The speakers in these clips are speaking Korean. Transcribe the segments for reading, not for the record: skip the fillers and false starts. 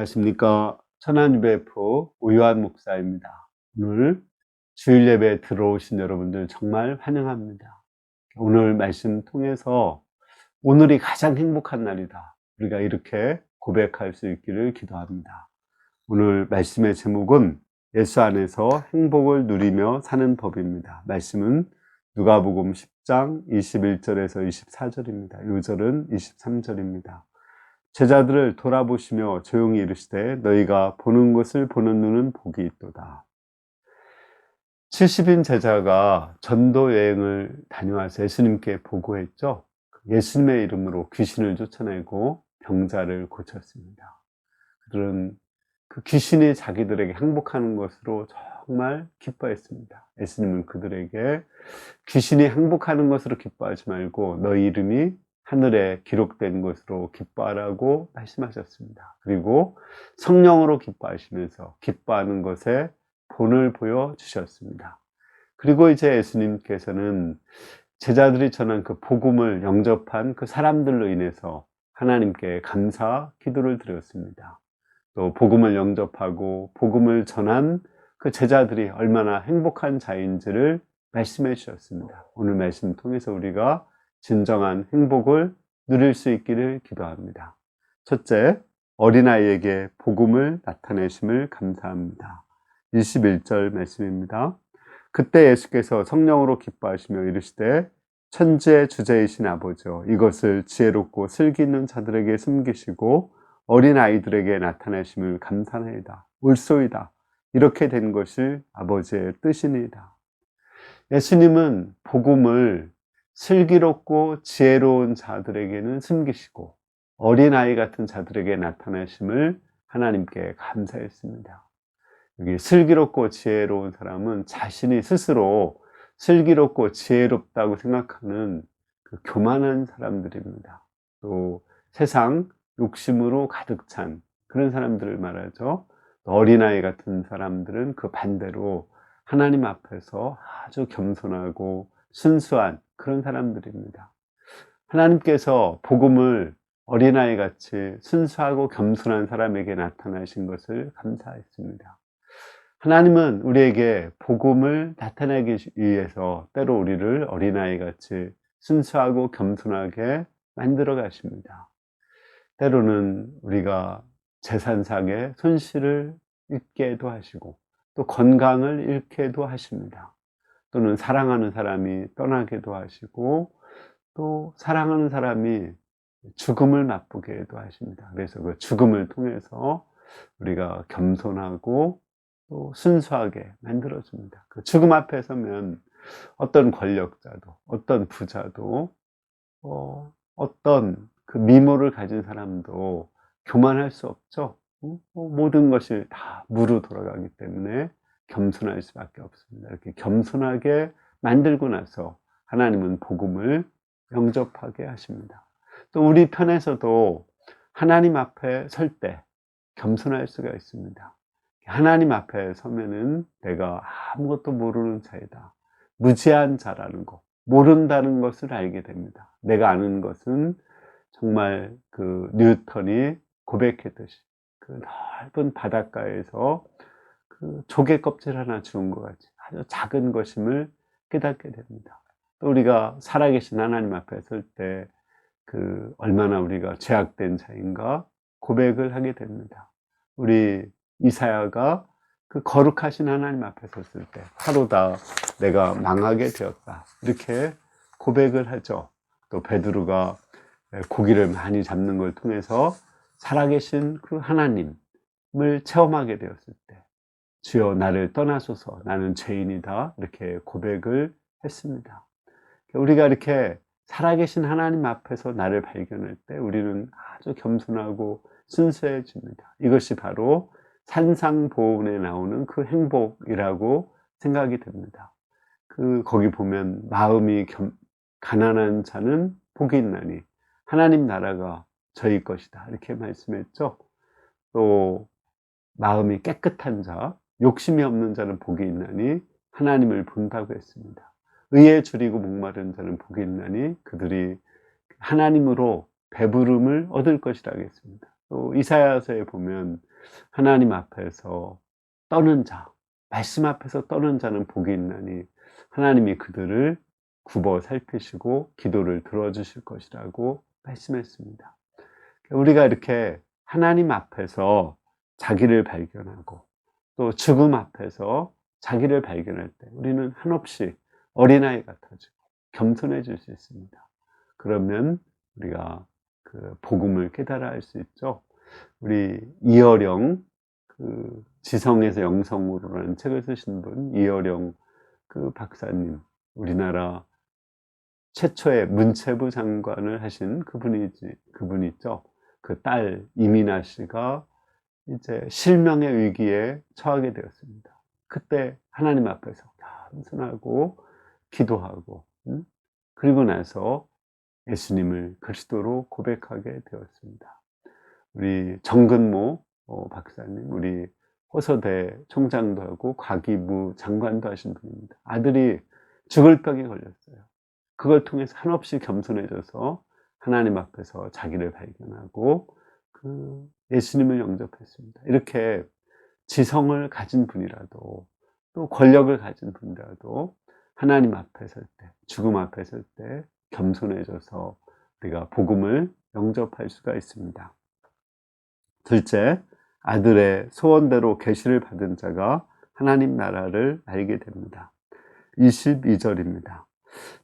안녕하십니까. 천안유배프 오유환 목사입니다. 오늘 주일 예배에 들어오신 여러분들 정말 환영합니다. 오늘 말씀 통해서 오늘이 가장 행복한 날이다, 우리가 이렇게 고백할 수 있기를 기도합니다. 오늘 말씀의 제목은 예수 안에서 행복을 누리며 사는 법입니다. 말씀은 누가복음 10장 21절에서 24절입니다. 요절은 23절입니다. 제자들을 돌아보시며 조용히 이르시되 너희가 보는 것을 보는 눈은 복이 있도다. 70인 제자가 전도 여행을 다녀와서 예수님께 보고했죠. 예수님의 이름으로 귀신을 쫓아내고 병자를 고쳤습니다. 그들은 그 귀신이 자기들에게 행복하는 것으로 정말 기뻐했습니다. 예수님은 그들에게 귀신이 행복하는 것으로 기뻐하지 말고 너희 이름이 하늘에 기록된 것으로 기뻐하라고 말씀하셨습니다. 그리고 성령으로 기뻐하시면서 기뻐하는 것에 본을 보여주셨습니다. 그리고 이제 예수님께서는 제자들이 전한 그 복음을 영접한 그 사람들로 인해서 하나님께 감사 기도를 드렸습니다. 또 복음을 영접하고 복음을 전한 그 제자들이 얼마나 행복한 자인지를 말씀해 주셨습니다. 오늘 말씀 통해서 우리가 진정한 행복을 누릴 수 있기를 기도합니다. 첫째, 어린아이에게 복음을 나타내심을 감사합니다. 21절 말씀입니다. 그때 예수께서 성령으로 기뻐하시며 이르시되 천지의 주제이신 아버지여, 이것을 지혜롭고 슬기 있는 자들에게 숨기시고 어린아이들에게 나타내심을 감사하나이다. 옳소이다. 이렇게 된 것이 아버지의 뜻이니이다. 예수님은 복음을 슬기롭고 지혜로운 자들에게는 숨기시고 어린아이 같은 자들에게 나타내심을 하나님께 감사했습니다. 여기 슬기롭고 지혜로운 사람은 자신이 스스로 슬기롭고 지혜롭다고 생각하는 그 교만한 사람들입니다. 또 세상 욕심으로 가득 찬 그런 사람들을 말하죠. 어린아이 같은 사람들은 그 반대로 하나님 앞에서 아주 겸손하고 순수한 그런 사람들입니다. 하나님께서 복음을 어린아이 같이 순수하고 겸손한 사람에게 나타나신 것을 감사했습니다. 하나님은 우리에게 복음을 나타내기 위해서 때로 우리를 어린아이 같이 순수하고 겸손하게 만들어 가십니다. 때로는 우리가 재산상의 손실을 입게도 하시고 또 건강을 잃게도 하십니다. 또는 사랑하는 사람이 떠나게도 하시고 또 사랑하는 사람이 죽음을 맛보게도 하십니다. 그래서 그 죽음을 통해서 우리가 겸손하고 또 순수하게 만들어줍니다. 그 죽음 앞에 서면 어떤 권력자도 어떤 부자도 어떤 그 미모를 가진 사람도 교만할 수 없죠. 모든 것이 다 무로 돌아가기 때문에 겸손할 수밖에 없습니다. 이렇게 겸손하게 만들고 나서 하나님은 복음을 영접하게 하십니다. 또 우리 편에서도 하나님 앞에 설 때 겸손할 수가 있습니다. 하나님 앞에 서면은 내가 아무것도 모르는 자이다, 무지한 자라는 것, 모른다는 것을 알게 됩니다. 내가 아는 것은 정말 그 뉴턴이 고백했듯이 그 넓은 바닷가에서 그 조개 껍질 하나 주운 것 같이 아주 작은 것임을 깨닫게 됩니다. 또 우리가 살아계신 하나님 앞에 설 때 그 얼마나 우리가 죄악된 자인가 고백을 하게 됩니다. 우리 이사야가 그 거룩하신 하나님 앞에 섰을 때 하루다 내가 망하게 되었다, 이렇게 고백을 하죠. 또 베드로가 고기를 많이 잡는 걸 통해서 살아계신 그 하나님을 체험하게 되었을 때 주여 나를 떠나소서 나는 죄인이다, 이렇게 고백을 했습니다. 우리가 이렇게 살아계신 하나님 앞에서 나를 발견할 때 우리는 아주 겸손하고 순수해집니다. 이것이 바로 산상보훈에 나오는 그 행복이라고 생각이 됩니다. 거기 보면 마음이 가난한 자는 복이 있나니 하나님 나라가 저희 것이다, 이렇게 말씀했죠. 또 마음이 깨끗한 자, 욕심이 없는 자는 복이 있나니 하나님을 본다고 했습니다. 의에 줄이고 목마른 자는 복이 있나니 그들이 하나님으로 배부름을 얻을 것이라고 했습니다. 또 이사야서에 보면 하나님 앞에서 떠는 자, 말씀 앞에서 떠는 자는 복이 있나니 하나님이 그들을 굽어 살피시고 기도를 들어주실 것이라고 말씀했습니다. 우리가 이렇게 하나님 앞에서 자기를 발견하고 또 죽음 앞에서 자기를 발견할 때 우리는 한없이 어린아이 같아지고 겸손해질 수 있습니다. 그러면 우리가 그 복음을 깨달아 할 수 있죠. 우리 이어령 그 지성에서 영성으로라는 책을 쓰신 분, 이어령 그 박사님, 우리나라 최초의 문체부 장관을 하신 그분이 있죠. 그 딸 이민아 씨가 이제 실명의 위기에 처하게 되었습니다. 그때 하나님 앞에서 겸손하고 기도하고, 그리고 나서 예수님을 그리스도로 고백하게 되었습니다. 우리 정근모 박사님, 우리 호서대 총장도 하고 과기부 장관도 하신 분입니다. 아들이 죽을 병에 걸렸어요. 그걸 통해서 한없이 겸손해져서 하나님 앞에서 자기를 발견하고 그 예수님을 영접했습니다. 이렇게 지성을 가진 분이라도 또 권력을 가진 분이라도 하나님 앞에 설 때, 죽음 앞에 설 때 겸손해져서 우리가 복음을 영접할 수가 있습니다. 둘째, 아들의 소원대로 계시를 받은 자가 하나님 나라를 알게 됩니다. 22절입니다.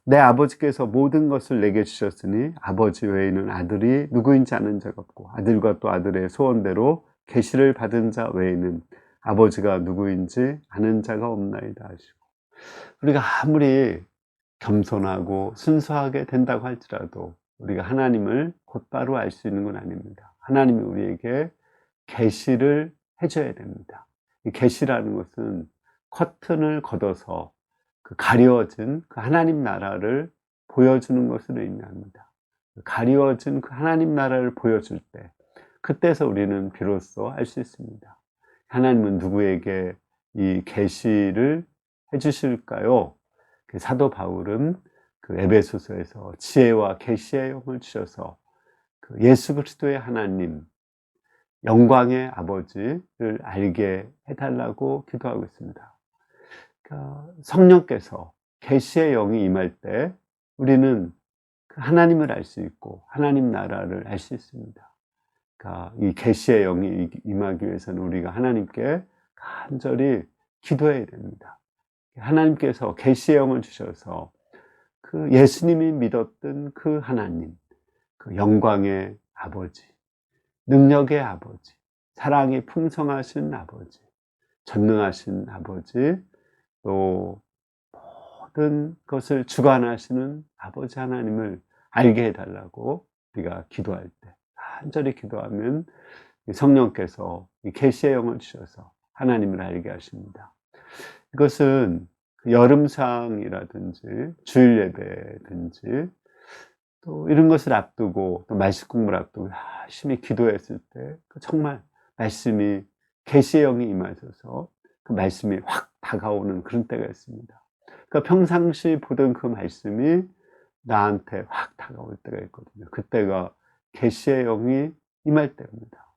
내 아버지께서 모든 것을 내게 주셨으니 아버지 외에는 아들이 누구인지 아는 자가 없고 아들과 또 아들의 소원대로 계시를 받은 자 외에는 아버지가 누구인지 아는 자가 없나이다 하시고, 우리가 아무리 겸손하고 순수하게 된다고 할지라도 우리가 하나님을 곧바로 알 수 있는 건 아닙니다. 하나님이 우리에게 계시를 해줘야 됩니다. 이 계시라는 것은 커튼을 걷어서 그 가려진 그 하나님 나라를 보여주는 것을 의미합니다. 가려진 그 하나님 나라를 보여줄 때, 그때서 우리는 비로소 알 수 있습니다. 하나님은 누구에게 이 계시를 해주실까요? 그 사도 바울은 그 에베소서에서 지혜와 계시의 영을 주셔서 그 예수 그리스도의 하나님, 영광의 아버지를 알게 해달라고 기도하고 있습니다. 그러니까 성령께서 계시의 영이 임할 때 우리는 하나님을 알 수 있고 하나님 나라를 알 수 있습니다. 그러니까 이 계시의 영이 임하기 위해서는 우리가 하나님께 간절히 기도해야 됩니다. 하나님께서 계시의 영을 주셔서 그 예수님이 믿었던 그 하나님, 그 영광의 아버지, 능력의 아버지, 사랑이 풍성하신 아버지, 전능하신 아버지, 또 모든 것을 주관하시는 아버지 하나님을 알게 해달라고 우리가 기도할 때 간절히 기도하면 성령께서 계시의 영을 주셔서 하나님을 알게 하십니다. 이것은 여름상이라든지 주일 예배든지 또 이런 것을 앞두고 또 말씀 공부를 앞두고 열심히 기도했을 때 정말 말씀이 계시의 영이 임하셔서 그 말씀이 확 다가오는 그런 때가 있습니다. 그러니까 평상시 보던 그 말씀이 나한테 확 다가올 때가 있거든요. 그때가 계시의 영이 임할 때입니다.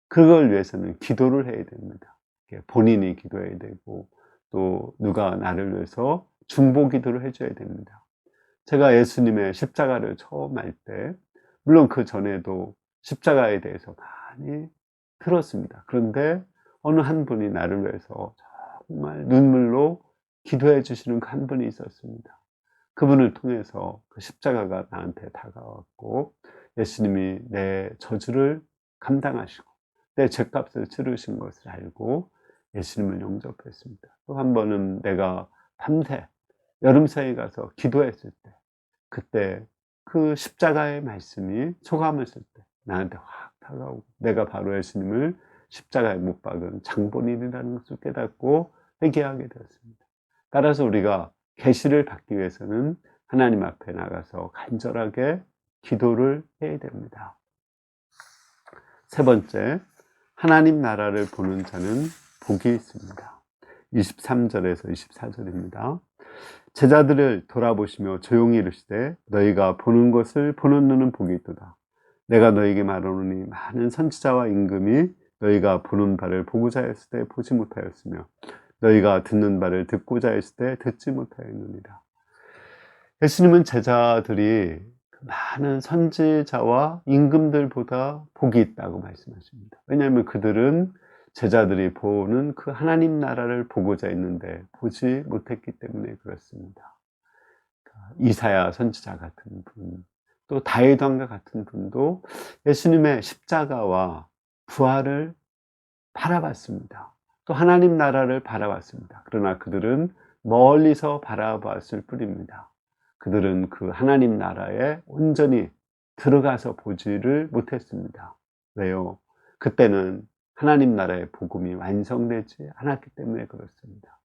그걸 위해서는 기도를 해야 됩니다. 본인이 기도해야 되고 또 누가 나를 위해서 중보 기도를 해줘야 됩니다. 제가 예수님의 십자가를 처음 알 때 물론 그 전에도 십자가에 대해서 많이 들었습니다. 그런데 어느 한 분이 나를 위해서 정말 눈물로 기도해 주시는 그 한 분이 있었습니다. 그분을 통해서 그 십자가가 나한테 다가왔고 예수님이 내 저주를 감당하시고 내 죄값을 치르신 것을 알고 예수님을 영접했습니다. 또 한 번은 내가 밤새 여름사이에 가서 기도했을 때 그때 그 십자가의 말씀이 소감했을 때 나한테 확 다가오고 내가 바로 예수님을 십자가에 못 박은 장본인이라는 것을 깨닫고 회개하게 되었습니다. 따라서 우리가 계시를 받기 위해서는 하나님 앞에 나가서 간절하게 기도를 해야 됩니다. 세 번째, 하나님 나라를 보는 자는 복이 있습니다. 23절에서 24절입니다. 제자들을 돌아보시며 조용히 이르시되 너희가 보는 것을 보는 눈은 복이 있도다. 내가 너희에게 말하노니 많은 선지자와 임금이 너희가 보는 바를 보고자 했을 때 보지 못하였으며 너희가 듣는 바를 듣고자 했을 때 듣지 못하였느니라. 예수님은 제자들이 많은 선지자와 임금들보다 복이 있다고 말씀하십니다. 왜냐하면 그들은 제자들이 보는 그 하나님 나라를 보고자 했는데 보지 못했기 때문에 그렇습니다. 이사야 선지자 같은 분, 또 다윗 왕과 같은 분도 예수님의 십자가와 부활을 바라봤습니다. 또 하나님 나라를 바라봤습니다. 그러나 그들은 멀리서 바라봤을 뿐입니다. 그들은 그 하나님 나라에 온전히 들어가서 보지를 못했습니다. 왜요? 그때는 하나님 나라의 복음이 완성되지 않았기 때문에 그렇습니다.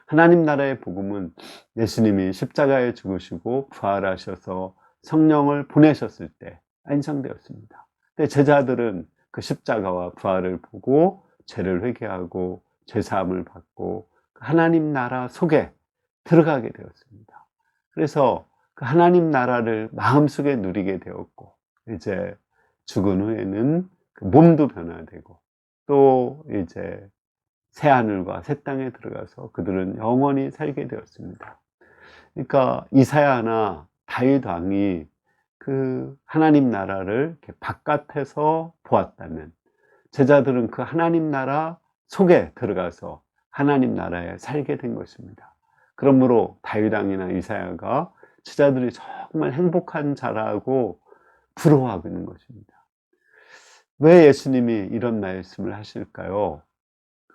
하나님 나라의 복음은 예수님이 십자가에 죽으시고 부활하셔서 성령을 보내셨을 때 완성되었습니다. 근데 제자들은 그 십자가와 부활을 보고 죄를 회개하고 죄사함을 받고 하나님 나라 속에 들어가게 되었습니다. 그래서 그 하나님 나라를 마음속에 누리게 되었고, 이제 죽은 후에는 그 몸도 변화되고, 또 이제 새하늘과 새 땅에 들어가서 그들은 영원히 살게 되었습니다. 그러니까 이사야나 다윗 왕이 그 하나님 나라를 이렇게 바깥에서 보았다면 제자들은 그 하나님 나라 속에 들어가서 하나님 나라에 살게 된 것입니다. 그러므로 다윗 왕이나 이사야가 제자들이 정말 행복한 자라고 부러워하고 있는 것입니다. 왜 예수님이 이런 말씀을 하실까요?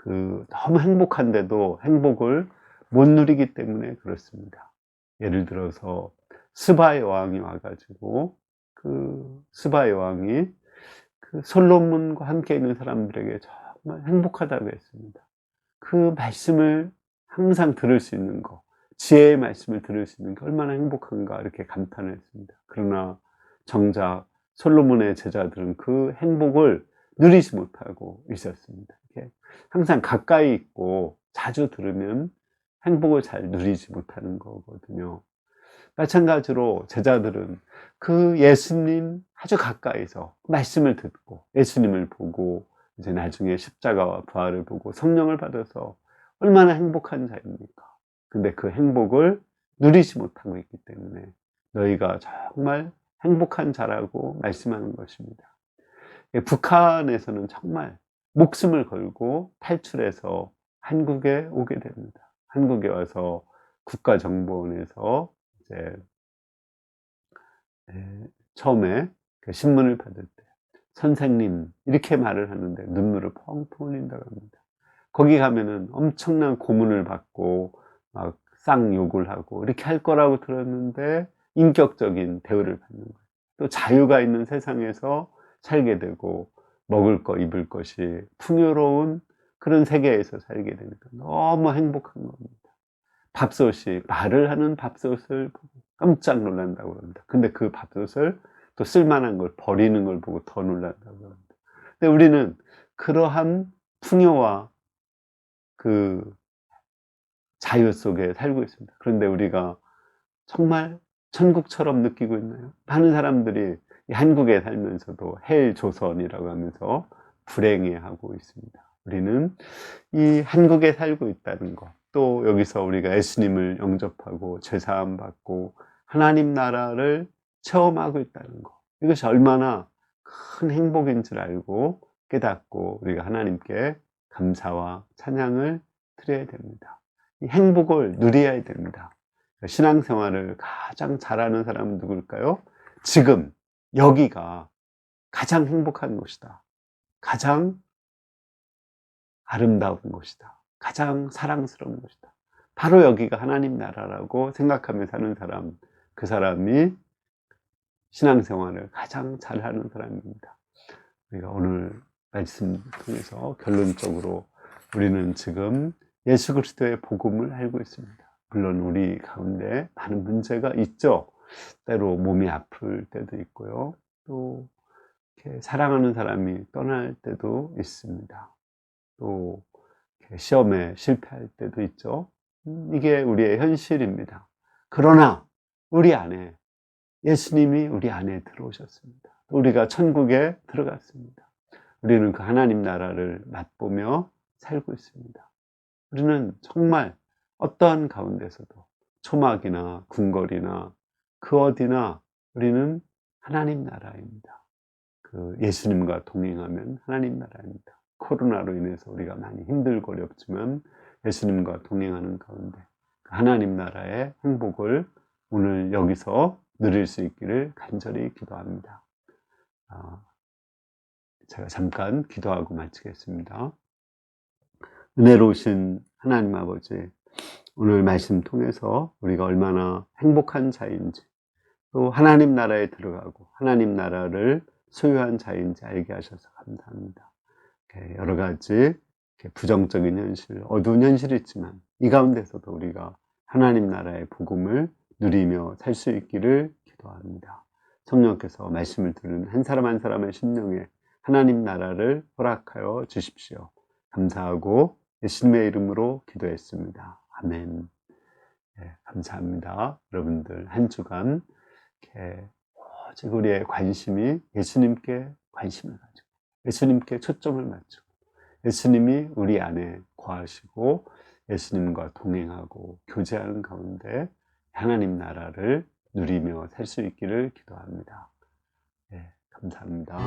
너무 행복한데도 행복을 못 누리기 때문에 그렇습니다. 예를 들어서 스바의 왕이 와가지고 스바의 왕이 솔로몬과 함께 있는 사람들에게 정말 행복하다고 했습니다. 그 말씀을 항상 들을 수 있는 거, 지혜의 말씀을 들을 수 있는 게 얼마나 행복한가 이렇게 감탄을 했습니다. 그러나 정작 솔로몬의 제자들은 그 행복을 누리지 못하고 있었습니다. 이렇게 항상 가까이 있고 자주 들으면 행복을 잘 누리지 못하는 거거든요. 마찬가지로 제자들은 그 예수님 아주 가까이서 말씀을 듣고 예수님을 보고 이제 나중에 십자가와 부활을 보고 성령을 받아서 얼마나 행복한 자입니까? 근데 그 행복을 누리지 못하고 있기 때문에 너희가 정말 행복한 자라고 말씀하는 것입니다. 북한에서는 정말 목숨을 걸고 탈출해서 한국에 오게 됩니다. 한국에 와서 국가정보원에서 이제 처음에 그 신문을 받을 때 선생님 이렇게 말을 하는데 눈물을 펑펑 흘린다고 합니다. 거기 가면은 엄청난 고문을 받고 막 쌍욕을 하고 이렇게 할 거라고 들었는데 인격적인 대우를 받는 거예요. 또 자유가 있는 세상에서 살게 되고 먹을 거 입을 것이 풍요로운 그런 세계에서 살게 되니까 너무 행복한 겁니다. 밥솥이 말을 하는 밥솥을 보고 깜짝 놀란다고 합니다. 근데 그 밥솥을 또 쓸만한 걸 버리는 걸 보고 더 놀란다고 합니다. 근데 우리는 그러한 풍요와 그 자유 속에 살고 있습니다. 그런데 우리가 정말 천국처럼 느끼고 있나요? 많은 사람들이 한국에 살면서도 헬 조선이라고 하면서 불행해하고 있습니다. 우리는 이 한국에 살고 있다는 것, 또 여기서 우리가 예수님을 영접하고 죄사함 받고 하나님 나라를 체험하고 있다는 것, 이것이 얼마나 큰 행복인 줄 알고 깨닫고 우리가 하나님께 감사와 찬양을 드려야 됩니다. 이 행복을 누려야 됩니다. 신앙생활을 가장 잘하는 사람은 누굴까요? 지금 여기가 가장 행복한 곳이다. 가장 아름다운 곳이다. 가장 사랑스러운 곳이다. 바로 여기가 하나님 나라라고 생각하며 사는 사람, 그 사람이 신앙생활을 가장 잘하는 사람입니다. 우리가 오늘 말씀 통해서 결론적으로 우리는 지금 예수 그리스도의 복음을 알고 있습니다. 물론 우리 가운데 많은 문제가 있죠. 때로 몸이 아플 때도 있고요. 또 이렇게 사랑하는 사람이 떠날 때도 있습니다. 또 시험에 실패할 때도 있죠. 이게 우리의 현실입니다. 그러나 우리 안에 예수님이 우리 안에 들어오셨습니다. 우리가 천국에 들어갔습니다. 우리는 그 하나님 나라를 맛보며 살고 있습니다. 우리는 정말 어떠한 가운데서도 초막이나 궁궐이나 그 어디나 우리는 하나님 나라입니다. 그 예수님과 동행하면 하나님 나라입니다. 코로나로 인해서 우리가 많이 힘들고 어렵지만 예수님과 동행하는 가운데 하나님 나라의 행복을 오늘 여기서 누릴 수 있기를 간절히 기도합니다. 제가 잠깐 기도하고 마치겠습니다. 은혜로우신 하나님 아버지, 오늘 말씀 통해서 우리가 얼마나 행복한 자인지, 또 하나님 나라에 들어가고 하나님 나라를 소유한 자인지 알게 하셔서 감사합니다. 여러 가지 부정적인 현실, 어두운 현실이 있지만 이 가운데서도 우리가 하나님 나라의 복음을 누리며 살 수 있기를 기도합니다. 성령께서 말씀을 들은 한 사람 한 사람의 심령에 하나님 나라를 허락하여 주십시오. 감사하고 예수님의 이름으로 기도했습니다. 아멘. 감사합니다. 여러분들 한 주간 오직 우리의 관심이 예수님께 관심을 가지고 예수님께 초점을 맞추고 예수님이 우리 안에 거하시고 예수님과 동행하고 교제하는 가운데 하나님 나라를 누리며 살 수 있기를 기도합니다. 감사합니다.